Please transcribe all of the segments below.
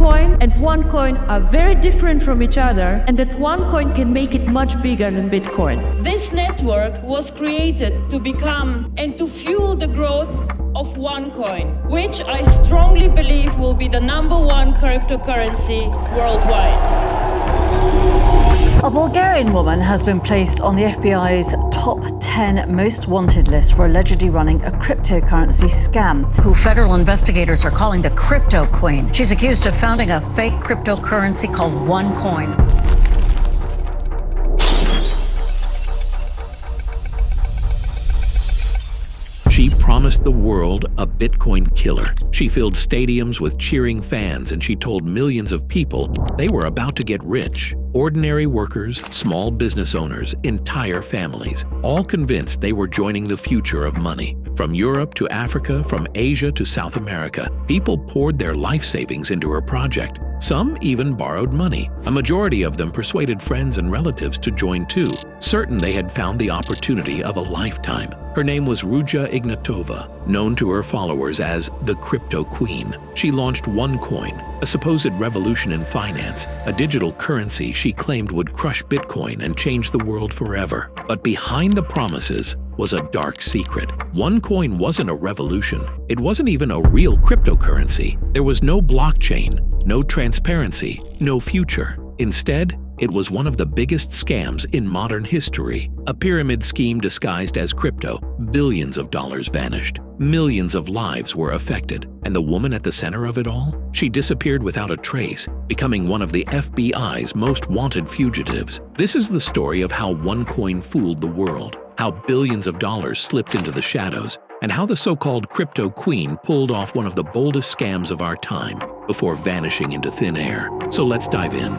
Bitcoin and OneCoin are very different from each other, and that OneCoin can make it much bigger than Bitcoin. This network was created to become and to fuel the growth of OneCoin, which I strongly believe will be the #1 cryptocurrency worldwide. A Bulgarian woman has been placed on the FBI's top 10 most wanted list for allegedly running a cryptocurrency scam. Who federal investigators are calling the cryptoqueen. She's accused of founding a fake cryptocurrency called OneCoin. She promised the world a Bitcoin killer. She filled stadiums with cheering fans, and she told millions of people they were about to get rich. Ordinary workers, small business owners, entire families, all convinced they were joining the future of money. From Europe to Africa, from Asia to South America, people poured their life savings into her project. Some even borrowed money. A majority of them persuaded friends and relatives to join too, certain they had found the opportunity of a lifetime. Her name was Ruja Ignatova, known to her followers as the Crypto Queen. She launched OneCoin, a supposed revolution in finance, a digital currency she claimed would crush Bitcoin and change the world forever. But behind the promises was a dark secret. OneCoin wasn't a revolution. It wasn't even a real cryptocurrency. There was no blockchain, no transparency, no future. Instead, it was one of the biggest scams in modern history. A pyramid scheme disguised as crypto. Billions of dollars vanished. Millions of lives were affected. And the woman at the center of it all? She disappeared without a trace, becoming one of the FBI's most wanted fugitives. This is the story of how OneCoin fooled the world, how billions of dollars slipped into the shadows, and how the so-called Crypto Queen pulled off one of the boldest scams of our time before vanishing into thin air. So let's dive in.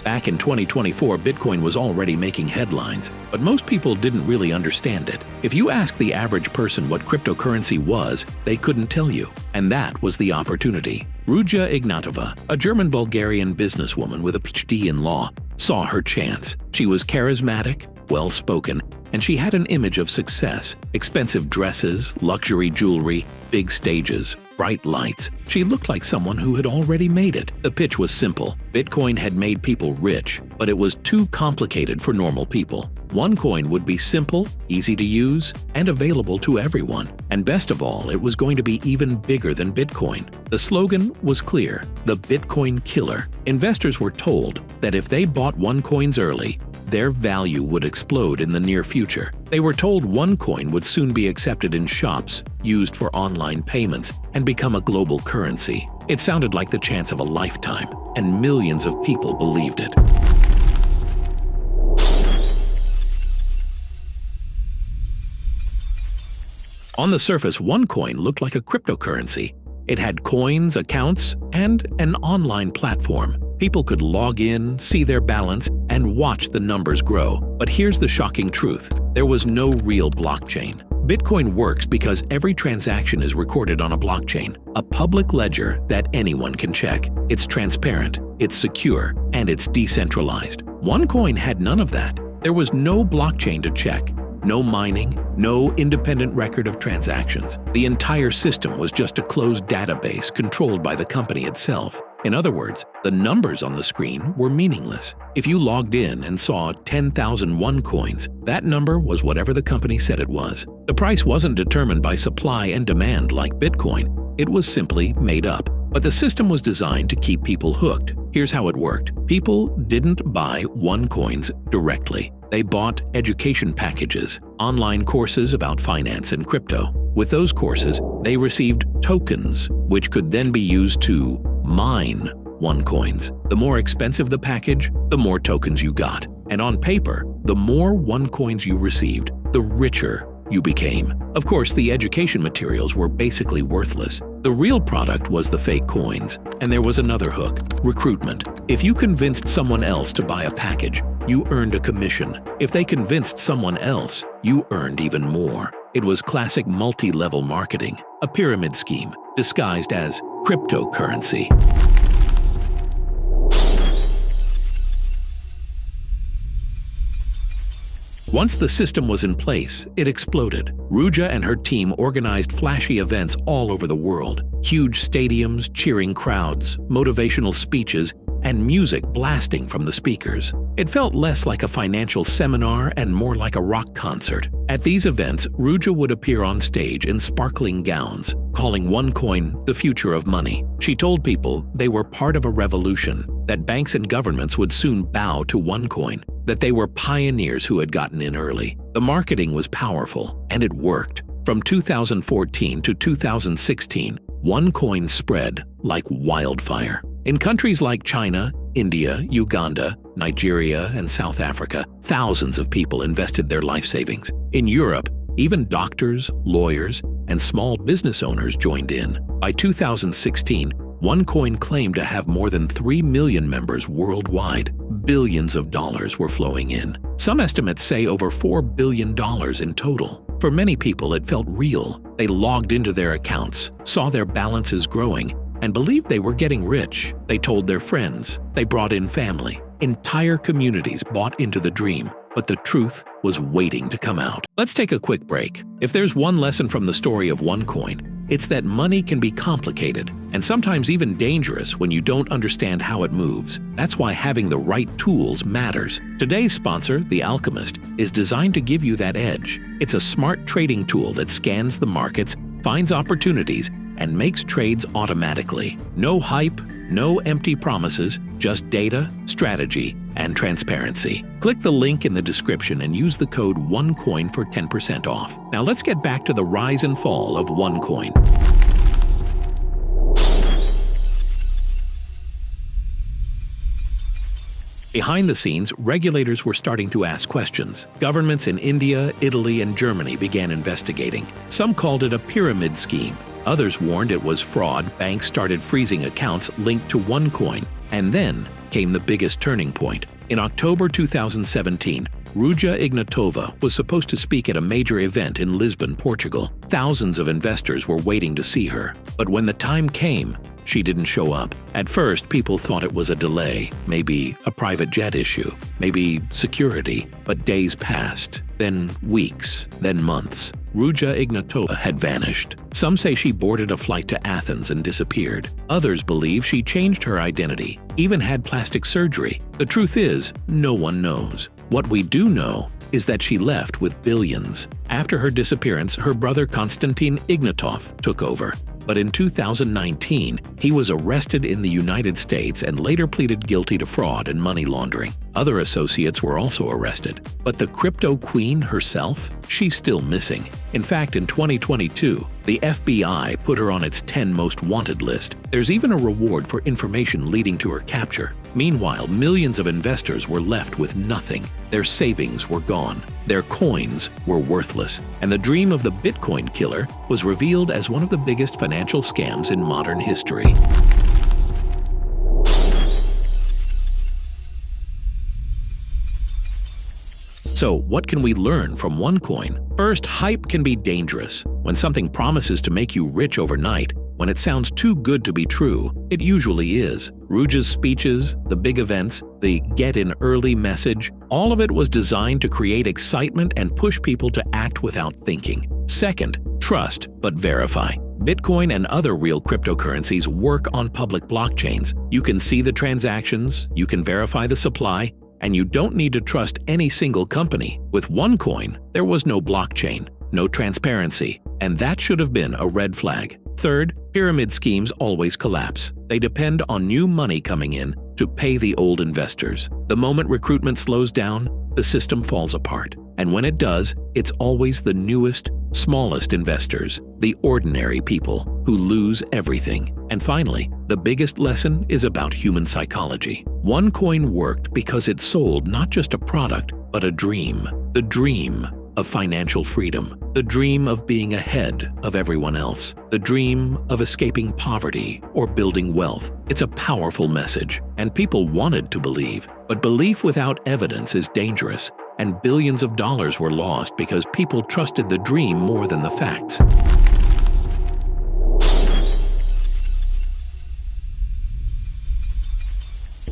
Back in 2024, Bitcoin was already making headlines, but most people didn't really understand it. If you ask the average person what cryptocurrency was, they couldn't tell you. And that was the opportunity. Ruja Ignatova, a German-Bulgarian businesswoman with a PhD in law, saw her chance. She was charismatic, well-spoken, and she had an image of success. Expensive dresses, luxury jewelry, big stages, bright lights. She looked like someone who had already made it. The pitch was simple. Bitcoin had made people rich, but it was too complicated for normal people. OneCoin would be simple, easy to use, and available to everyone. And best of all, it was going to be even bigger than Bitcoin. The slogan was clear: the Bitcoin killer. Investors were told that if they bought OneCoins early, their value would explode in the near future. They were told OneCoin would soon be accepted in shops, used for online payments, and become a global currency. It sounded like the chance of a lifetime, and millions of people believed it. On the surface, OneCoin looked like a cryptocurrency. It had coins, accounts, and an online platform. People could log in, see their balance, and watch the numbers grow. But here's the shocking truth: there was no real blockchain. Bitcoin works because every transaction is recorded on a blockchain, a public ledger that anyone can check. It's transparent, it's secure, and it's decentralized. OneCoin had none of that. There was no blockchain to check. No mining, no independent record of transactions. The entire system was just a closed database controlled by the company itself. In other words, the numbers on the screen were meaningless. If you logged in and saw 10,000 OneCoins, that number was whatever the company said it was. The price wasn't determined by supply and demand like Bitcoin. It was simply made up. But the system was designed to keep people hooked. Here's how it worked. People didn't buy OneCoins directly. They bought education packages, online courses about finance and crypto. With those courses, they received tokens, which could then be used to mine OneCoins. The more expensive the package, the more tokens you got. And on paper, the more OneCoins you received, the richer you became. Of course, the education materials were basically worthless. The real product was the fake coins. And there was another hook: recruitment. If you convinced someone else to buy a package, you earned a commission. If they convinced someone else, you earned even more. It was classic multi-level marketing, a pyramid scheme disguised as cryptocurrency. Once the system was in place, it exploded. Ruja and her team organized flashy events all over the world. Huge stadiums, cheering crowds, motivational speeches, and music blasting from the speakers. It felt less like a financial seminar and more like a rock concert. At these events, Ruja would appear on stage in sparkling gowns, calling OneCoin the future of money. She told people they were part of a revolution, that banks and governments would soon bow to OneCoin, that they were pioneers who had gotten in early. The marketing was powerful, and it worked. From 2014 to 2016, OneCoin spread like wildfire. In countries like China, India, Uganda, Nigeria, and South Africa, thousands of people invested their life savings. In Europe, even doctors, lawyers, and small business owners joined in. By 2016, OneCoin claimed to have more than 3 million members worldwide. Billions of dollars were flowing in. Some estimates say over $4 billion in total. For many people, it felt real. They logged into their accounts, saw their balances growing, and believed they were getting rich. They told their friends. They brought in family. Entire communities bought into the dream, but the truth was waiting to come out. Let's take a quick break. If there's one lesson from the story of OneCoin, it's that money can be complicated and sometimes even dangerous when you don't understand how it moves. That's why having the right tools matters. Today's sponsor, The Alchemist, is designed to give you that edge. It's a smart trading tool that scans the markets, finds opportunities, and makes trades automatically. No hype, no empty promises, just data, strategy, and transparency. Click the link in the description and use the code OneCoin for 10% off. Now let's get back to the rise and fall of OneCoin. Behind the scenes, regulators were starting to ask questions. Governments in India, Italy, and Germany began investigating. Some called it a pyramid scheme. Others warned it was fraud. Banks started freezing accounts linked to OneCoin. And then came the biggest turning point. In October 2017, Ruja Ignatova was supposed to speak at a major event in Lisbon, Portugal. Thousands of investors were waiting to see her. But when the time came, she didn't show up. At first, people thought it was a delay, maybe a private jet issue, maybe security. But days passed, then weeks, then months. Ruja Ignatova had vanished. Some say she boarded a flight to Athens and disappeared. Others believe she changed her identity, even had plastic surgery. The truth is, no one knows. What we do know is that she left with billions. After her disappearance, her brother Konstantin Ignatov took over. But in 2019, he was arrested in the United States and later pleaded guilty to fraud and money laundering. Other associates were also arrested. But the crypto queen herself? She's still missing. In fact, in 2022, the FBI put her on its 10 most wanted list. There's even a reward for information leading to her capture. Meanwhile, millions of investors were left with nothing. Their savings were gone. Their coins were worthless. And the dream of the Bitcoin killer was revealed as one of the biggest financial scams in modern history. So, what can we learn from OneCoin? First, hype can be dangerous. When something promises to make you rich overnight, when it sounds too good to be true, it usually is. Ruja's speeches, the big events, the get-in-early message, all of it was designed to create excitement and push people to act without thinking. Second, trust but verify. Bitcoin and other real cryptocurrencies work on public blockchains. You can see the transactions, you can verify the supply, and you don't need to trust any single company. With OneCoin, there was no blockchain, no transparency, and that should have been a red flag. Third, pyramid schemes always collapse. They depend on new money coming in to pay the old investors. The moment recruitment slows down, the system falls apart. And when it does, it's always the newest, smallest investors, the ordinary people, who lose everything. And finally, the biggest lesson is about human psychology. OneCoin worked because it sold not just a product, but a dream. The dream of financial freedom. The dream of being ahead of everyone else. The dream of escaping poverty or building wealth. It's a powerful message, and people wanted to believe. But belief without evidence is dangerous, and billions of dollars were lost because people trusted the dream more than the facts.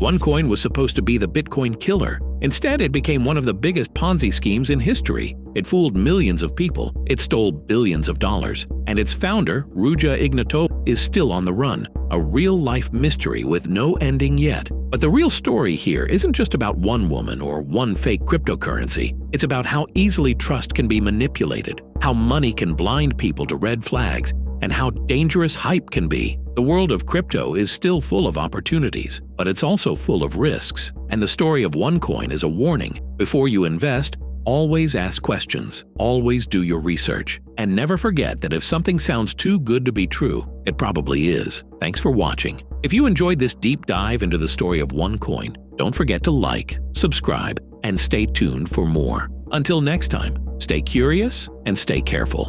OneCoin was supposed to be the Bitcoin killer. Instead, it became one of the biggest Ponzi schemes in history. It fooled millions of people, it stole billions of dollars, and its founder, Ruja Ignatova, is still on the run, a real-life mystery with no ending yet. But the real story here isn't just about one woman or one fake cryptocurrency. It's about how easily trust can be manipulated, how money can blind people to red flags, and how dangerous hype can be. The world of crypto is still full of opportunities, but it's also full of risks. And the story of OneCoin is a warning. Before you invest, always ask questions, always do your research, and never forget that if something sounds too good to be true, it probably is. Thanks for watching. If you enjoyed this deep dive into the story of OneCoin, don't forget to like, subscribe, and stay tuned for more. Until next time, stay curious and stay careful.